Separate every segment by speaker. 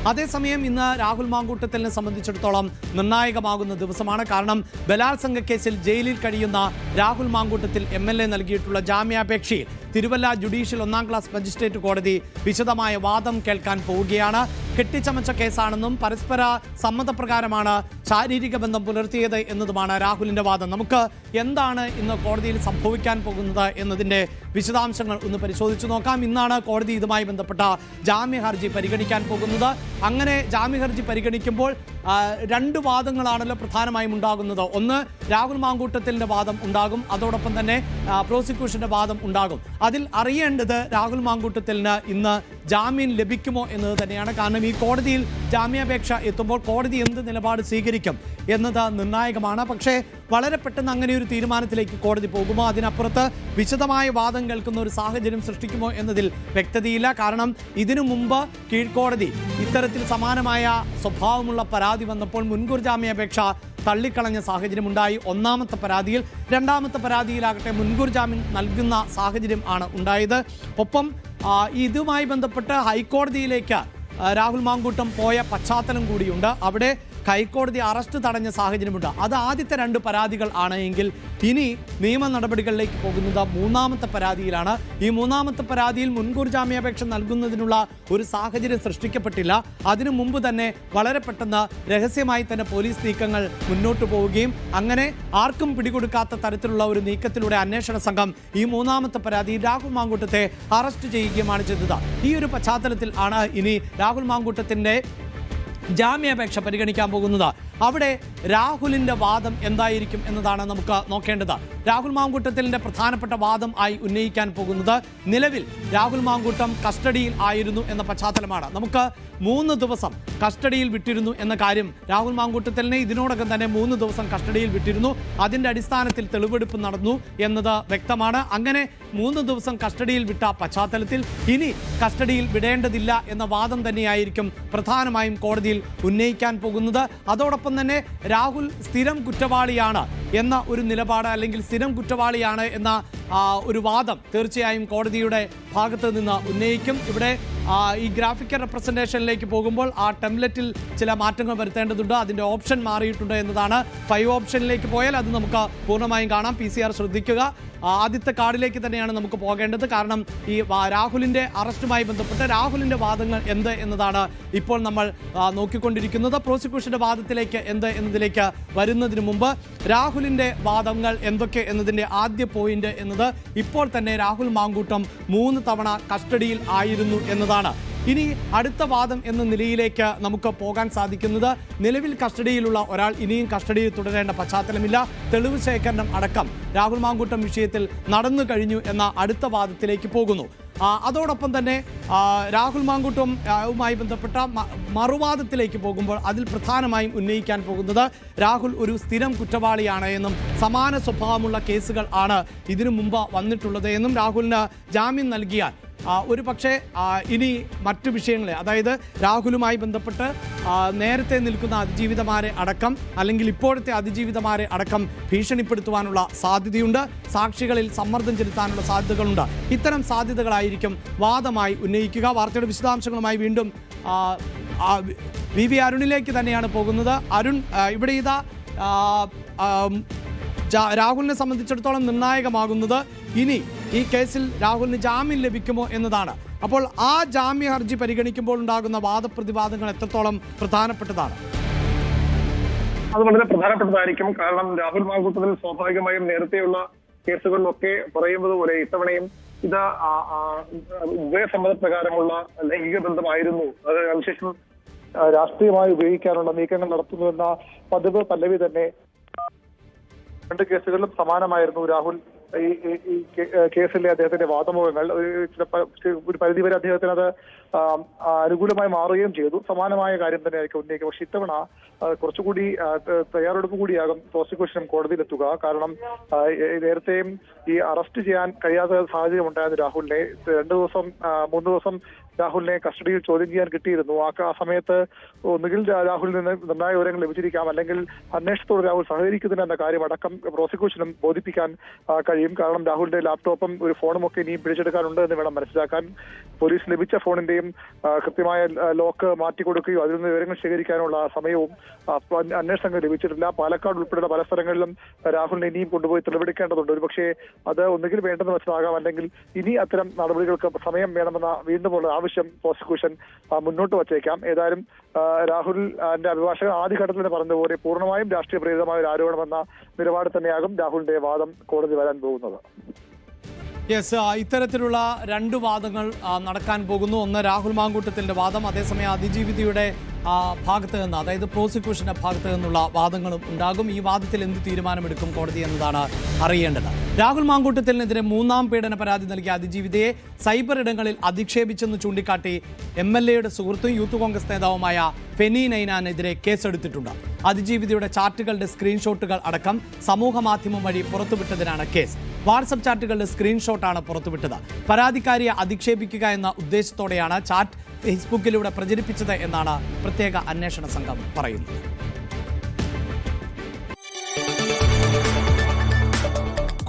Speaker 1: അതേസമയം ഇന്ന് രാഹുൽ മാങ്കൂട്ടത്തിലിനെ സംബന്ധിച്ചിടത്തോളം നിർണായകമാകുന്ന ദിവസമാണ്. കാരണം ബലാത്സംഗ കേസിൽ ജയിലിൽ കഴിയുന്ന രാഹുൽ മാങ്കൂട്ടത്തിൽ MLA നൽകിയിട്ടുള്ള ജാമ്യാപേക്ഷയിൽ തിരുവല്ല ജുഡീഷ്യൽ 1ാം ക്ലാസ് മജിസ്ട്രേറ്റ് കോടതി വിശദമായ വാദം കേൾക്കാൻ പോവുകയാണ്. കെട്ടിച്ചമച്ച കേസാണെന്നും പരസ്പര സമ്മതപ്രകാരമാണ് ശാരീരിക ബന്ധം പുലർത്തിയത് എന്നതുമാണ് രാഹുലിന്റെ വാദം. നമുക്ക് എന്താണ് ഇന്ന് കോടതിയിൽ സംഭവിക്കാൻ പോകുന്നത് എന്നതിന്റെ വിശദാംശങ്ങൾ ഒന്ന് പരിശോധിച്ചു നോക്കാം. ഇന്നാണ് കോടതി ഇതുമായി ബന്ധപ്പെട്ട ജാമ്യ ഹർജി പരിഗണിക്കാൻ പോകുന്നത്. അങ്ങനെ ജാമ്യ ഹർജി പരിഗണിക്കുമ്പോൾ രണ്ട് വാദങ്ങളാണല്ലോ പ്രധാനമായും ഉണ്ടാകുന്നത്. ഒന്ന്, രാഹുൽ മാങ്കൂട്ടത്തിലിന്റെ വാദം ഉണ്ടാകും, അതോടൊപ്പം തന്നെ പ്രോസിക്യൂഷന്റെ വാദം ഉണ്ടാകും. അതിൽ അറിയേണ്ടത് രാഹുൽ മാങ്കൂട്ടത്തിലിന് ഇന്ന് ജാമ്യം ലഭിക്കുമോ എന്നത് തന്നെയാണ്. കാരണം ഈ കോടതിയിൽ ജാമ്യാപേക്ഷ എത്തുമ്പോൾ കോടതി എന്ത് നിലപാട് സ്വീകരിക്കും എന്നത് നിർണായകമാണ്. പക്ഷേ വളരെ പെട്ടെന്ന് അങ്ങനെ ഒരു തീരുമാനത്തിലേക്ക് കോടതി പോകുമോ, അതിനപ്പുറത്ത് വിശദമായ വാദം കേൾക്കുന്ന ഒരു സാഹചര്യം സൃഷ്ടിക്കുമോ എന്നതിൽ വ്യക്തതയില്ല. കാരണം ഇതിനു മുമ്പ് കീഴ്ക്കോടതി ഇത്തരത്തിൽ സമാനമായ സ്വഭാവമുള്ള പരാതി വന്നപ്പോൾ മുൻകൂർ ജാമ്യാപേക്ഷ തള്ളിക്കളഞ്ഞ സാഹചര്യമുണ്ടായി. ഒന്നാമത്തെ പരാതിയിൽ, രണ്ടാമത്തെ പരാതിയിലാകട്ടെ മുൻകൂർ ജാമ്യം നൽകുന്ന സാഹചര്യം ആണ് ഉണ്ടായത്. ഒപ്പം ഇതുമായി ബന്ധപ്പെട്ട് ഹൈക്കോടതിയിലേക്ക് രാഹുൽ മാങ്കൂട്ടം പോയ പശ്ചാത്തലം കൂടിയുണ്ട്. അവിടെ ഹൈക്കോടതി അറസ്റ്റ് തടഞ്ഞ സാഹചര്യമുണ്ട്. അത് ആദ്യത്തെ രണ്ട് പരാതികൾ ആണ് എങ്കിൽ ഇനി നിയമ നടപടികളിലേക്ക് പോകുന്നത് മൂന്നാമത്തെ പരാതിയിലാണ്. ഈ മൂന്നാമത്തെ പരാതിയിൽ മുൻകൂർ ജാമ്യാപേക്ഷ നൽകുന്നതിനുള്ള ഒരു സാഹചര്യം സൃഷ്ടിക്കപ്പെട്ടില്ല. അതിനു മുമ്പ് തന്നെ വളരെ പെട്ടെന്ന് രഹസ്യമായി തന്നെ പോലീസ് നീക്കങ്ങൾ മുന്നോട്ട് പോവുകയും അങ്ങനെ ആർക്കും പിടികൊടുക്കാത്ത തരത്തിലുള്ള ഒരു നീക്കത്തിലൂടെ അന്വേഷണ സംഘം ഈ മൂന്നാമത്തെ പരാതി രാഹുൽ മാങ്കൂട്ടത്തെ അറസ്റ്റ് ചെയ്യുകയുമാണ് ചെയ്തത്. ഈ ഒരു പശ്ചാത്തലത്തിൽ ആണ് ഇനി രാഹുൽ മാങ്കൂട്ടത്തിന്റെ ജാമ്യാപേക്ഷ പരിഗണിക്കാൻ പോകുന്നത്. അവിടെ രാഹുലിന്റെ വാദം എന്തായിരിക്കും എന്നതാണ് നമുക്ക് നോക്കേണ്ടത്. രാഹുൽ മാങ്കൂട്ടത്തിലിന്റെ പ്രധാനപ്പെട്ട വാദം ആയി ഉന്നയിക്കാൻ പോകുന്നത് നിലവിൽ രാഹുൽ മാങ്കൂട്ടം കസ്റ്റഡിയിൽ ആയിരുന്നു എന്ന പശ്ചാത്തലമാണ്. നമുക്ക് 3 ദിവസം കസ്റ്റഡിയിൽ വിട്ടിരുന്നു എന്ന കാര്യം, രാഹുൽ മാങ്കൂട്ടത്തിലിനെ ഇതിനോടകം തന്നെ 3 ദിവസം കസ്റ്റഡിയിൽ വിട്ടിരുന്നു. അതിന്റെ അടിസ്ഥാനത്തിൽ തെളിവെടുപ്പ് നടന്നു എന്നത് വ്യക്തമാണ്. അങ്ങനെ 3 ദിവസം കസ്റ്റഡിയിൽ വിട്ട പശ്ചാത്തലത്തിൽ ഇനി കസ്റ്റഡിയിൽ വിടേണ്ടതില്ല എന്ന വാദം തന്നെയായിരിക്കും പ്രധാനമായും കോടതിയിൽ ഉന്നയിക്കാൻ പോകുന്നത്. അതോടൊപ്പം തന്നെ രാഹുൽ സ്ഥിരം കുറ്റവാളിയാണ് എന്ന ഒരു നിലപാട്, അല്ലെങ്കിൽ സ്ഥിരം കുറ്റവാളിയാണ് എന്ന ഒരു വാദം തീർച്ചയായും കോടതിയുടെ ഭാഗത്ത് നിന്ന് ഉന്നയിക്കും. ഇവിടെ ഈ ഗ്രാഫിക്കൽ റെപ്രസെൻറ്റേഷനിലേക്ക് പോകുമ്പോൾ ആ ടെംപ്ലേറ്റിൽ ചില മാറ്റങ്ങൾ വരുത്തേണ്ടതുണ്ട്. അതിൻ്റെ ഓപ്ഷൻ മാറിയിട്ടുണ്ട് എന്നതാണ്. 5 ഓപ്ഷനിലേക്ക് പോയാൽ അത് നമുക്ക് പൂർണ്ണമായും കാണാം. PCR ശ്രദ്ധിക്കുക. ആദ്യത്തെ കാർഡിലേക്ക് തന്നെയാണ് നമുക്ക് പോകേണ്ടത്. കാരണം ഈ രാഹുലിൻ്റെ അറസ്റ്റുമായി ബന്ധപ്പെട്ട് രാഹുലിൻ്റെ വാദങ്ങൾ എന്ത് എന്നതാണ് ഇപ്പോൾ നമ്മൾ നോക്കിക്കൊണ്ടിരിക്കുന്നത്. പ്രോസിക്യൂഷൻ്റെ വാദത്തിലേക്ക് എന്ത് എന്നതിലേക്ക് വരുന്നതിന് മുമ്പ് രാഹുലിൻ്റെ വാദങ്ങൾ എന്തൊക്കെ എന്നതിൻ്റെ ആദ്യ പോയിന്റ് എന്നത് ഇപ്പോൾ തന്നെ രാഹുൽ മാങ്കൂട്ടം 3 തവണ കസ്റ്റഡിയിൽ ആയിരുന്നു എന്നതാണ്. ഇനി അടുത്ത വാദം എന്ന നിലയിലേക്ക് നമുക്ക് പോകാൻ സാധിക്കുന്നത്, നിലവിൽ കസ്റ്റഡിയിലുള്ള ഒരാൾ ഇനിയും കസ്റ്റഡിയിൽ തുടരേണ്ട പശ്ചാത്തലമില്ല, തെളിവ് ശേഖരണം അടക്കം രാഹുൽ മാങ്കൂട്ടം വിഷയത്തിൽ നടന്നു കഴിഞ്ഞു എന്ന അടുത്ത വാദത്തിലേക്ക് പോകുന്നു. അതോടൊപ്പം തന്നെ രാഹുൽ മാങ്കൂട്ടവുമായി ബന്ധപ്പെട്ട മറുവാദത്തിലേക്ക് പോകുമ്പോൾ അതിൽ പ്രധാനമായും ഉന്നയിക്കാൻ പോകുന്നത് രാഹുൽ ഒരു സ്ഥിരം കുറ്റവാളിയാണ് എന്നും സമാന സ്വഭാവമുള്ള കേസുകൾ ആണ് ഇതിനു മുമ്പ് വന്നിട്ടുള്ളത് എന്നും രാഹുലിന് ജാമ്യം നൽകിയാൽ ഒരു പക്ഷേ ഇനി മറ്റു വിഷയങ്ങളെ, അതായത് രാഹുലുമായി ബന്ധപ്പെട്ട് നേരത്തെ നിൽക്കുന്ന അതിജീവിതമാരെ അടക്കം അല്ലെങ്കിൽ ഇപ്പോഴത്തെ അതിജീവിതമാരെ അടക്കം ഭീഷണിപ്പെടുത്തുവാനുള്ള സാധ്യതയുണ്ട്. സാക്ഷികളിൽ സമ്മർദ്ദം ചെലുത്താനുള്ള സാധ്യതകളുണ്ട്. ഇത്തരം സാധ്യതകളായിരിക്കും വാദമായി ഉന്നയിക്കുക. വാർത്തയുടെ വിശദാംശങ്ങളുമായി വീണ്ടും വി അരുണിലേക്ക് തന്നെയാണ് പോകുന്നത്. അരുൺ, ഇവിടെ ഇതാ രാഹുലിനെ സംബന്ധിച്ചിടത്തോളം നിർണായകമാകുന്നത് ഇനി ഈ കേസിൽ രാഹുലിന് ജാമ്യം ലഭിക്കുമോ എന്നതാണ്. അപ്പോൾ ആ ജാമ്യ ഹർജി പരിഗണിക്കുമ്പോൾ ഉണ്ടാകുന്ന വാദപ്രതിവാദങ്ങൾ എത്രത്തോളം പ്രധാനപ്പെട്ടതാണ്?
Speaker 2: അത് വളരെ പ്രധാനപ്പെട്ടതായിരിക്കും. കാരണം രാഹുൽ മാങ്കൂട്ടത്തിൽ സ്വാഭാവികമായും നേരത്തെയുള്ള കേസുകളിലൊക്കെ പറയുന്നത് പോലെ ഇത്തവണയും ഇത് ഉഭയസമ്മതപ്രകാരമുള്ള ലൈംഗിക ബന്ധമായിരുന്നു. അത് അതിനുശേഷം രാഷ്ട്രീയമായി ഉപയോഗിക്കാനുള്ള നീക്കങ്ങൾ നടത്തുന്നുവെന്ന പതിവ് പല്ലവി തന്നെ 2 കേസുകളിലും സമാനമായിരുന്നു. രാഹുൽ ഈ കേസിലെ അദ്ദേഹത്തിന്റെ വാദമുഖങ്ങൾ ഒരു പരിധിവരെ അദ്ദേഹത്തിന് അത് അനുകൂലമായി മാറുകയും ചെയ്തു. സമാനമായ കാര്യം തന്നെയായിരിക്കും ഉന്നയിക്കുക. പക്ഷെ ഇത്തവണ കുറച്ചുകൂടി തയ്യാറെടുപ്പ് കൂടിയാകും പ്രോസിക്യൂഷനും കോടതിയിലെത്തുക. കാരണം നേരത്തെയും ഈ അറസ്റ്റ് ചെയ്യാൻ കഴിയാത്ത സാഹചര്യം ഉണ്ടായിരുന്നു രാഹുലിനെ. 2 ദിവസം 3 ദിവസം രാഹുലിനെ കസ്റ്റഡിയിൽ ചോദ്യം ചെയ്യാൻ കിട്ടിയിരുന്നു. ആ സമയത്ത് ഒന്നുകിൽ രാഹുലിൽ നിന്ന് നിർണായക വിവരങ്ങൾ ലഭിച്ചിരിക്കാം, അല്ലെങ്കിൽ അന്വേഷണത്തോട് രാഹുൽ സഹകരിക്കുന്നില്ല എന്ന കാര്യം അടക്കം പ്രോസിക്യൂഷനും ബോധിപ്പിക്കാൻ കഴിയും. കാരണം രാഹുലിന്റെ ലാപ്ടോപ്പും ഒരു ഫോണും ഒക്കെ ഇനിയും പിടിച്ചെടുക്കാനുണ്ട് എന്ന് വേണം മനസ്സിലാക്കാൻ. പോലീസ് ലഭിച്ച ഫോണിന്റെയും കൃത്യമായ ലോക്ക് മാറ്റിക്കൊടുക്കുകയോ അതിൽ നിന്ന് വിവരങ്ങൾ ശേഖരിക്കാനുള്ള സമയവും അന്വേഷണ സംഘം ലഭിച്ചിട്ടില്ല. പാലക്കാട് ഉൾപ്പെടെയുള്ള പല സ്ഥലങ്ങളിലും രാഹുലിനെ ഇനിയും കൊണ്ടുപോയി തെളിവെടുക്കേണ്ടതുണ്ട്. ഒരുപക്ഷേ അത് ഒന്നുകിൽ വേണ്ടെന്ന് വെച്ചതാകാം, അല്ലെങ്കിൽ ഇനി അത്തരം നടപടികൾക്ക് സമയം വേണമെന്ന വീണ്ടുമുള്ള ആവശ്യം പ്രോസിക്യൂഷൻ മുന്നോട്ട് വച്ചേക്കാം. ഏതായാലും രാഹുലിന്റെ അഭിഭാഷകൻ ആദ്യഘട്ടത്തിൽ തന്നെ പറഞ്ഞതുപോലെ പൂർണ്ണമായും രാഷ്ട്രീയ പ്രേരിതമായ ഒരു ആരോപണമെന്ന നിലപാട് തന്നെയാകും രാഹുലിന്റെ വാദം കോടതി വരാൻ പോകുന്നത്.
Speaker 1: യെസ്, ഇത്തരത്തിലുള്ള രണ്ട് വാദങ്ങൾ നടക്കാൻ പോകുന്നു. ഒന്ന് രാഹുൽ മാങ്കൂട്ടത്തിന്റെ വാദം, അതേസമയം അതിജീവിതയുടെ ഭാഗത്ത് നിന്ന്, അതായത് പ്രോസിക്യൂഷന്റെ ഭാഗത്ത് നിന്നുള്ള വാദങ്ങളും ഉണ്ടാകും. ഈ വാദത്തിൽ എന്ത് തീരുമാനമെടുക്കും കോടതി എന്നതാണ് അറിയേണ്ടത്. രാഹുൽ മാങ്കൂട്ടത്തിനെതിരെ 3ാം പീഡന പരാതി നൽകിയ അതിജീവിതയെ സൈബർ ഇടങ്ങളിൽ അധിക്ഷേപിച്ചെന്ന് ചൂണ്ടിക്കാട്ടി MLA-യുടെ സുഹൃത്തും യൂത്ത് കോൺഗ്രസ് നേതാവുമായ ഫെനി നൈനാനെതിരെ കേസെടുത്തിട്ടുണ്ട്. അതിജീവിതയുടെ ചാറ്റുകളുടെ സ്ക്രീൻഷോട്ടുകൾ അടക്കം സമൂഹ മാധ്യമം വഴി പുറത്തുവിട്ടതിനാണ് കേസ്. വാട്സപ്പ് ചാറ്റുകളുടെ സ്ക്രീൻഷോട്ടാണ് പുറത്തുവിട്ടത്. പരാതിക്കാരിയെ അധിക്ഷേപിക്കുക എന്ന ഉദ്ദേശത്തോടെയാണ് ചാറ്റ് ഫേസ്ബുക്കിലൂടെ പ്രചരിപ്പിച്ചത് എന്നാണ് പ്രത്യേക അന്വേഷണ സംഘം പറയുന്നത്.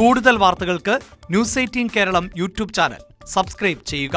Speaker 1: കൂടുതൽ വാർത്തകൾക്ക് News 18 Keralam YouTube channel subscribe ചെയ്യുക.